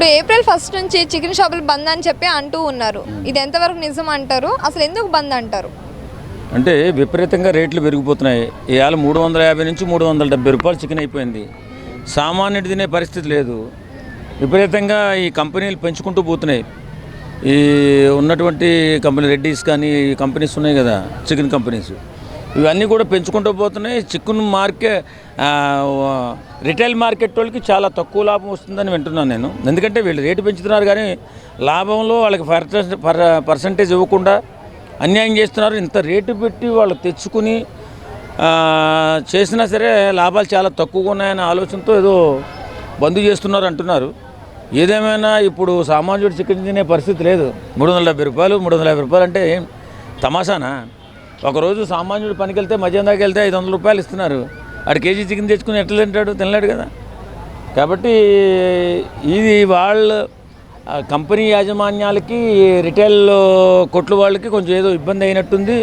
ఇప్పుడు ఏప్రిల్ 1 నుంచి చికెన్ షాపులు బంద్ అని చెప్పి అంటూ ఉన్నారు. ఇది ఎంతవరకు నిజం అంటారు? అసలు ఎందుకు బంద్ అంటారు? అంటే విపరీతంగా రేట్లు పెరిగిపోతున్నాయి. ఇవాళ 350 నుంచి 370 రూపాయలు చికెన్ అయిపోయింది. సామాన్యుడు తినే పరిస్థితి లేదు. విపరీతంగా ఈ కంపెనీలు పెంచుకుంటూ పోతున్నాయి. ఈ ఉన్నటువంటి కంపెనీ రెడ్డీస్ కానీ ఈ కంపెనీస్ ఉన్నాయి కదా, చికెన్ కంపెనీస్, ఇవన్నీ కూడా పెంచుకుంటూ పోతున్నాయి. చికెన్ రిటైల్ మార్కెట్ వాళ్ళకి చాలా తక్కువ లాభం వస్తుందని వింటున్నాను నేను. ఎందుకంటే వీళ్ళు రేటు పెంచుతున్నారు కానీ లాభంలో వాళ్ళకి పర్సంటేజ్ ఇవ్వకుండా అన్యాయం చేస్తున్నారు. ఇంత రేటు పెట్టి వాళ్ళు తెచ్చుకుని చేసినా సరే లాభాలు చాలా తక్కువగా ఉన్నాయనే ఆలోచనతో ఏదో బంద్ చేస్తున్నారు అంటున్నారు. ఏదేమైనా ఇప్పుడు సామాన్యుడు చికెన్ తినే పరిస్థితి లేదు. 370 రూపాయలు 350 రూపాయలు అంటే ఏం తమాషానా? ఒకరోజు సామాన్యుడు పనికి వెళ్తే మధ్యాహ్నం దాకా వెళ్తే 500 రూపాయలు ఇస్తున్నారు. ఆడు కేజీ చికెన్ తెచ్చుకుని ఎట్లా తింటాడు? తినలేడు కదా. కాబట్టి ఇది వాళ్ళ కంపెనీ యాజమాన్యాలకి రిటైల్ కొట్ల వాళ్ళకి కొంచెం ఏదో ఇబ్బంది అయినట్టుంది.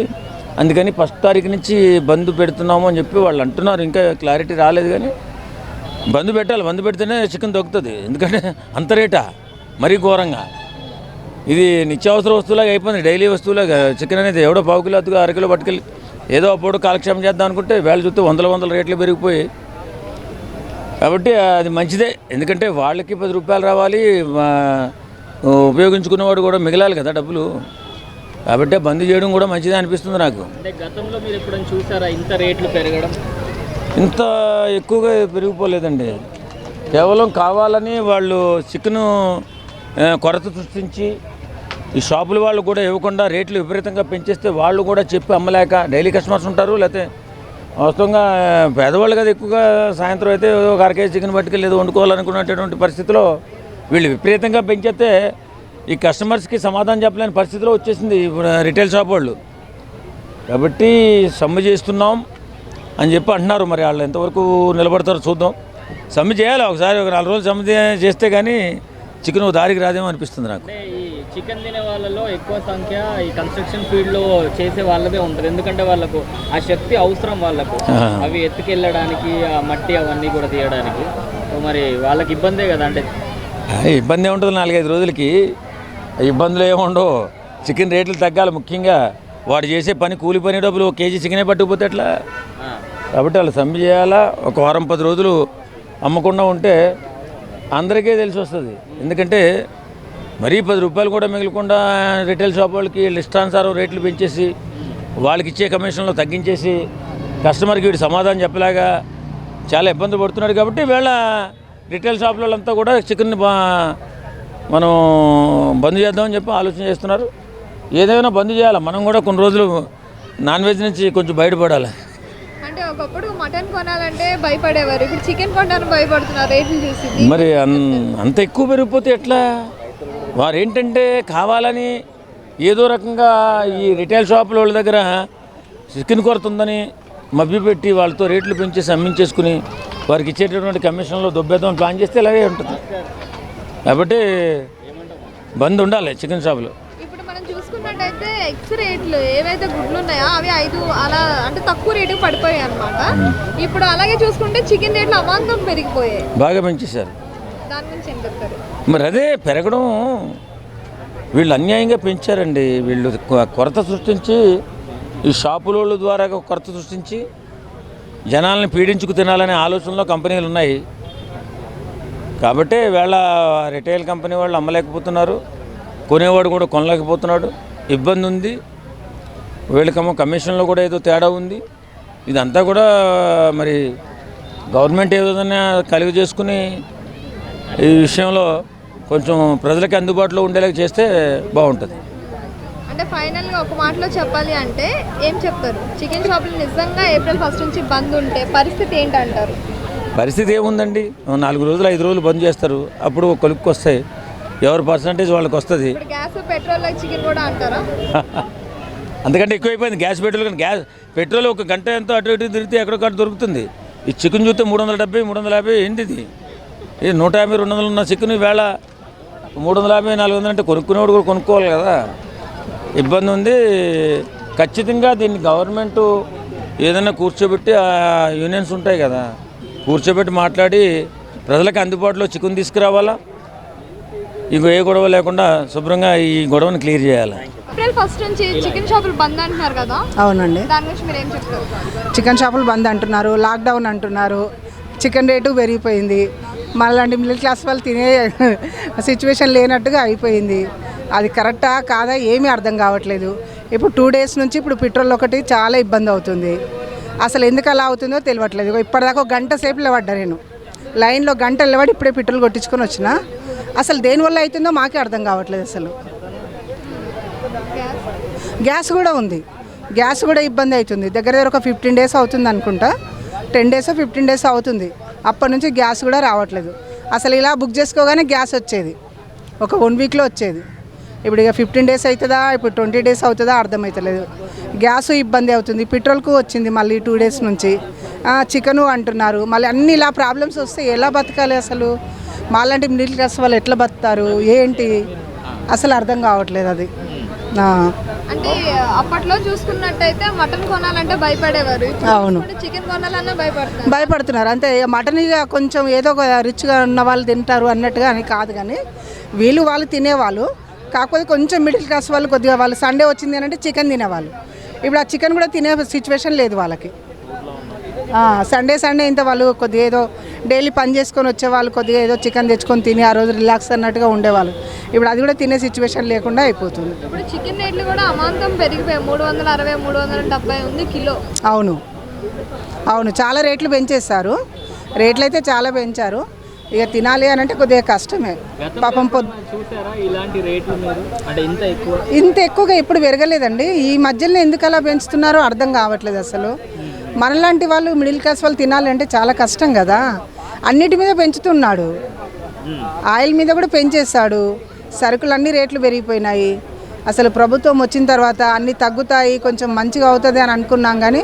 అందుకని 1 తారీఖు నుంచి బంద్ పెడుతున్నాము అని చెప్పి వాళ్ళు అంటున్నారు. ఇంకా క్లారిటీ రాలేదు కానీ బంద్ పెట్టాలి. బంద్ పెడితేనే చికెన్ దొరుకుతుంది. ఎందుకంటే అంత రేటా మరీ ఘోరంగా. ఇది నిత్యావసర వస్తువులాగా అయిపోయింది. డైలీ వస్తువులాగా చికెన్ అనేది ఎవడో 1/2 కిలో 1/2 కిలో పట్టుకెళ్ళి ఏదో అప్పుడు కాలక్షేమం చేద్దాం అనుకుంటే వేళ చూస్తే వందల రేట్లు పెరిగిపోయి. కాబట్టి అది మంచిదే. ఎందుకంటే వాళ్ళకి 10 రూపాయలు రావాలి, ఉపయోగించుకునేవాడు కూడా మిగలాలి కదా డబ్బులు. కాబట్టి బంద్ చేయడం కూడా మంచిదే అనిపిస్తుంది నాకు. అంటే గతంలో మీరు ఎప్పుడైనా చూసారా ఇంత రేట్లు పెరగడం? ఇంత ఎక్కువగా పెరిగిపోలేదండి. కేవలం కావాలని వాళ్ళు చికెను కొరత సృష్టించి ఈ షాపుల వాళ్ళు కూడా ఇవ్వకుండా రేట్లు విపరీతంగా పెంచేస్తే వాళ్ళు కూడా చెప్పి అమ్మలేక డైలీ కస్టమర్స్ ఉంటారు. లేకపోతే వాస్తవంగా పేదవాళ్ళు కదా ఎక్కువగా సాయంత్రం అయితే ఒక 1 కేజీ చికెన్ పట్టుకెళ్ళి ఏదో వండుకోవాలనుకున్నటువంటి పరిస్థితిలో వీళ్ళు విపరీతంగా పెంచేస్తే ఈ కస్టమర్స్కి సమాధానం చెప్పలేని పరిస్థితిలో వచ్చేసింది ఇప్పుడు రిటైల్ షాప్ వాళ్ళు. కాబట్టి సమ్మె చేస్తున్నాం అని చెప్పి అంటున్నారు. మరి వాళ్ళు ఎంతవరకు నిలబడతారో చూద్దాం. సమ్మె చేయాలి ఒకసారి, ఒక 4 రోజులు సమ్మె చేస్తే కానీ చికెన్ దారికి రాదేమో అనిపిస్తుంది నాకు. అంటే ఈ చికెన్ తినే వాళ్ళలో ఎక్కువ సంఖ్య ఈ కన్స్ట్రక్షన్ ఫీల్డ్లో చేసే వాళ్ళదే ఉంటుంది. ఎందుకంటే వాళ్ళకు ఆ శక్తి అవసరం, వాళ్ళకు అవి ఎత్తుకెళ్ళడానికి ఆ మట్టి అవన్నీ కూడా తీయడానికి. మరి వాళ్ళకి ఇబ్బందే కదా. అంటే ఇబ్బంది ఏముంటుంది 4-5 రోజులకి, ఇబ్బందులు ఏముండవు. చికెన్ రేట్లు తగ్గాలి. ముఖ్యంగా వాడు చేసే పని కూలి పని డబ్బులు 1 కేజీ చికెనే పట్టుకుపోతే ఎట్లా? కాబట్టి వాళ్ళు సమ్మె చేయాలా. ఒక వారం 10 రోజులు అమ్మకుండా ఉంటే అందరికీ తెలిసి వస్తుంది. ఎందుకంటే మరీ 10 రూపాయలు కూడా మిగలకుండా రిటైల్ షాప్ వాళ్ళకి ఇష్టానుసారం రేట్లు పెంచేసి వాళ్ళకి ఇచ్చే కమిషన్లో తగ్గించేసి కస్టమర్కి వీడు సమాధానం చెప్పలేగా చాలా ఇబ్బంది పడుతున్నాడు. కాబట్టి వీళ్ళ రిటైల్ షాప్ వాళ్ళంతా కూడా చికెన్ని మనం బంద్ చేద్దామని చెప్పి ఆలోచన చేస్తున్నారు. ఏదైనా బంద్ చేయాలి. మనం కూడా కొన్ని రోజులు నాన్ వెజ్ నుంచి కొంచెం బయటపడాలి. అంటే ఒకప్పుడు మటన్ కొనాలంటే భయపడేవారు, ఇప్పుడు చికెన్ కొనడానికి భయపడుతున్నారు రేట్లు చూసి. మరి అంత ఎక్కువ పెరిగిపోతే ఎట్లా? వారు ఏంటంటే కావాలని ఏదో రకంగా ఈ రిటైల్ షాపుల వాళ్ళ దగ్గర చికెన్ కొరత ఉందని మభ్యపెట్టి వాళ్ళతో రేట్లు పెంచేసి అమ్మించేసుకుని వారికి ఇచ్చేటటువంటి కమిషన్లో దొబ్బేద్దాం ప్లాన్ చేస్తే ఇలాగే ఉంటుంది. కాబట్టి బంద్ ఉండాలి చికెన్ షాపులు. ఇప్పుడు మనం చూసుకున్నట్టయితే ఎగ్స్ రేట్లు ఏవైతే గుడ్లు ఉన్నాయో అవి 5 అలా అంటే తక్కువ రేటుకి పడిపోయాయి అనమాట. ఇప్పుడు అలాగే చూసుకుంటే చికెన్ రేట్లు అమాంతం పెరిగిపోయాయి, బాగా పెంచేశారు. దాని గురించి ఏం చెప్తారు? మరి అదే పెరగడం వీళ్ళు అన్యాయంగా పెంచారండి. వీళ్ళు కొరత సృష్టించి ఈ షాపుల ద్వారా కొరత సృష్టించి జనాలను పీడించుకు తినాలనే ఆలోచనలో కంపెనీలు ఉన్నాయి. కాబట్టి వీళ్ళ రిటైల్ కంపెనీ వాళ్ళు అమ్మలేకపోతున్నారు, కొనేవాడు కూడా కొనలేకపోతున్నాడు. ఇబ్బంది ఉంది. వీళ్ళకేమో కమిషన్లో కూడా ఏదో తేడా ఉంది. ఇదంతా కూడా మరి గవర్నమెంట్ ఏ విధంగా కలిగి చేసుకుని ఈ విషయంలో కొంచెం ప్రజలకి అందుబాటులో ఉండేలాగా చేస్తే బాగుంటుంది. అంటే ఫైనల్గా ఒక మాటలో చెప్పాలి అంటే ఏం చెప్తారు? చికెన్ షాపులు నిజంగా ఏప్రిల్ 1 నుంచి బంద్ ఉంటే పరిస్థితి ఏంటంటారు? పరిస్థితి ఏముందండి, 4 రోజులు 5 రోజులు బంద్ చేస్తారు. అప్పుడు కొలుక్కి వస్తాయి, ఎవరి పర్సంటేజ్ వాళ్ళకి వస్తుంది. గ్యాస్ పెట్రోల్ చికెన్ కూడా అంటారా? అంతకంటే ఎక్కువైపోయింది గ్యాస్ పెట్రోల్. కానీ పెట్రోల్ 1 గంట ఎంతో అటు ఇటు తిరిగితే ఎక్కడొక్కడ దొరుకుతుంది. ఈ చికెన్ చూస్తే 370 350 ఏంటి ఇది? 150 200 ఉన్న చికెన్ ఈవేళ 350 400 అంటే కొనుక్కునేవాడు కూడా కొనుక్కోవాలి కదా. ఇబ్బంది ఉంది. ఖచ్చితంగా దీన్ని గవర్నమెంటు ఏదైనా కూర్చోబెట్టి యూనియన్స్ ఉంటాయి కదా, కూర్చోబెట్టి మాట్లాడి ప్రజలకు అందుబాటులో చికెన్ తీసుకురావాలా. ఇంకో ఏ గొడవ లేకుండా శుభ్రంగా ఈ గొడవను క్లియర్ చేయాలి. ఏప్రిల్ 1 నుంచి చికెన్ షాపులు బంద్ అంటున్నారు కదా, అవునండి, దాని గురించి మీరు ఏం చెప్తారు? చికెన్ షాపులు బంద్ అంటున్నారు, లాక్డౌన్ అంటున్నారు, చికెన్ రేటు పెరిగిపోయింది, మళ్ళీ మిడిల్ క్లాస్ వాళ్ళు తినే సిచ్యువేషన్ లేనట్టుగా అయిపోయింది. అది కరెక్టా కాదా ఏమీ అర్థం కావట్లేదు. ఇప్పుడు 2 days నుంచి ఇప్పుడు పెట్రోల్ ఒకటి చాలా ఇబ్బంది అవుతుంది. అసలు ఎందుకు అలా అవుతుందో తెలియట్లేదు. ఇప్పటిదాకా ఒక గంట సేపు నిలబడ్డా నేను లైన్లో, గంట నిలబడి ఇప్పుడే పెట్రోల్ కొట్టించుకొని వచ్చిన. అసలు దేనివల్ల అవుతుందో మాకే అర్థం కావట్లేదు. అసలు గ్యాస్ కూడా ఉంది, గ్యాస్ కూడా ఇబ్బంది అవుతుంది. దగ్గర దగ్గర ఒక 15 days అవుతుంది అనుకుంటా, 10 days 15 days అవుతుంది. అప్పటి నుంచి గ్యాస్ కూడా రావట్లేదు. అసలు ఇలా బుక్ చేసుకోగానే గ్యాస్ వచ్చేది, ఒక 1 weekలో వచ్చేది. ఇప్పుడు ఇక 15 days అవుతుందా, ఇప్పుడు 20 days అవుతుందా అర్థమవుతలేదు. గ్యాస్ ఇబ్బంది అవుతుంది, పెట్రోల్కు వచ్చింది మళ్ళీ 2 days నుంచి. చికెను అంటున్నారు, మళ్ళీ అన్ని ఇలా ప్రాబ్లమ్స్ వస్తే ఎలా బతకాలి? అసలు మాలాంటి మిడిల్ క్లాస్ వాళ్ళు ఎట్లా బతుకుతారు ఏంటి అసలు అర్థం కావట్లేదు అది. అంటే అప్పట్లో చూసుకున్నట్టయితే మటన్ కొనాలంటే భయపడేవారు, అవును, చికెన్ కొనాలన్నా భయపడుతున్నారు. అంతే, మటన్ ఇక కొంచెం ఏదో ఒక రిచ్గా ఉన్న వాళ్ళు తింటారు అన్నట్టుగా అని కాదు, కానీ వాళ్ళు తినేవాళ్ళు. కాకపోతే కొంచెం మిడిల్ క్లాస్ వాళ్ళు కొద్దిగా వాళ్ళు సండే వచ్చింది అని అంటే చికెన్ తినేవాళ్ళు. ఇప్పుడు ఆ చికెన్ కూడా తినే సిచ్యువేషన్ లేదు వాళ్ళకి. సండే ఇంత వాళ్ళు కొద్దిగా ఏదో డైలీ పని చేసుకొని వచ్చేవాళ్ళు, కొద్దిగా ఏదో చికెన్ తెచ్చుకొని తిని ఆ రోజు రిలాక్స్ అన్నట్టుగా ఉండేవాళ్ళు. ఇప్పుడు అది కూడా తినే సిచ్యువేషన్ లేకుండా అయిపోతుంది. ఇప్పుడు చికెన్ రేట్లు కూడా అమాంతం పెరిగిపోయాయి, 360 370 ఉంది కిలో. అవును అవును, చాలా రేట్లు పెంచేస్తారు, రేట్లు అయితే చాలా పెంచారు. ఇక తినాలి అని అంటే కొద్దిగా కష్టమే పాపం. చూసారా ఇలాంటి రేట్లు మీరు? అంటే ఇంత ఎక్కువగా ఇప్పుడు పెరగలేదండి. ఈ మధ్యలో ఎందుకు అలా పెంచుతున్నారో అర్థం కావట్లేదు. అసలు మనలాంటి వాళ్ళు మిడిల్ క్లాస్ వాళ్ళు తినాలి అంటే చాలా కష్టం కదా. అన్నిటి మీద పెంచుతున్నాడు, ఆయిల్ మీద కూడా పెంచేస్తాడు, సరుకులు అన్ని రేట్లు పెరిగిపోయినాయి. అసలు ప్రభుత్వం వచ్చిన తర్వాత అన్నీ తగ్గుతాయి, కొంచెం మంచిగా అవుతుంది అని అనుకున్నాం, కానీ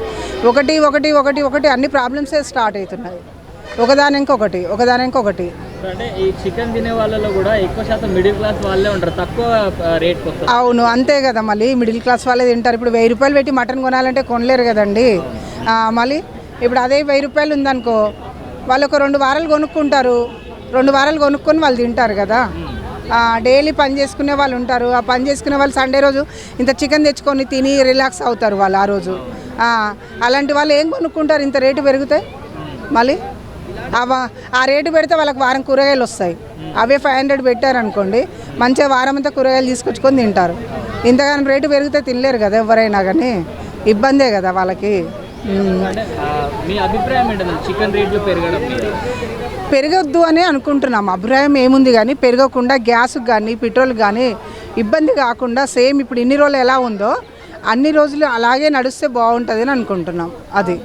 ఒకటి ఒకటి ఒకటి ఒకటి అన్ని ప్రాబ్లమ్సే స్టార్ట్ అవుతున్నాయి, ఒకదానికొకటి. అంటే ఈ చికెన్ తినే వాళ్ళలో కూడా ఎక్కువ శాతం మిడిల్ క్లాస్ వాళ్ళే ఉంటారు, తక్కువ రేట్ వస్తారు. అవును, అంతే కదా, మళ్ళీ మిడిల్ క్లాస్ వాళ్ళే తింటారు. ఇప్పుడు 1000 రూపాయలు పెట్టి మటన్ కొనాలంటే కొనలేరు కదండి. మళ్ళీ ఇప్పుడు అదే 1000 రూపాయలు ఉందనుకో, వాళ్ళు ఒక 2 వారాలు కొనుక్కుంటారు, 2 వారాలు కొనుక్కొని వాళ్ళు తింటారు కదా. డైలీ పని చేసుకునే వాళ్ళు ఉంటారు, ఆ పని చేసుకునే వాళ్ళు సండే రోజు ఇంత చికెన్ తెచ్చుకొని తిని రిలాక్స్ అవుతారు వాళ్ళు ఆ రోజు. అలాంటి వాళ్ళు ఏం కొనుక్కుంటారు? ఇంత రేటు పెరుగుతాయి. మళ్ళీ ఆ రేటు పెడితే వాళ్ళకి వారం కూరగాయలు వస్తాయి. అవే 500 పెట్టారనుకోండి, మంచిగా వారం అంతా కూరగాయలు తీసుకొచ్చుకొని తింటారు. ఇంతగానం రేటు పెరిగితే తినలేరు కదా ఎవరైనా, కానీ ఇబ్బందే కదా వాళ్ళకి. మీ అభిప్రాయం ఏంటంటే చికెన్ రేట్లు పెరగడం పెరగొద్దు అని అనుకుంటున్నాం. అభిప్రాయం ఏముంది కానీ పెరగకుండా గ్యాస్కి కానీ పెట్రోల్కి కానీ ఇబ్బంది కాకుండా సేమ్ ఇప్పుడు ఇన్ని రోజులు ఎలా ఉందో అన్ని రోజులు అలాగే నడిస్తే బాగుంటుంది అని అనుకుంటున్నాం. అది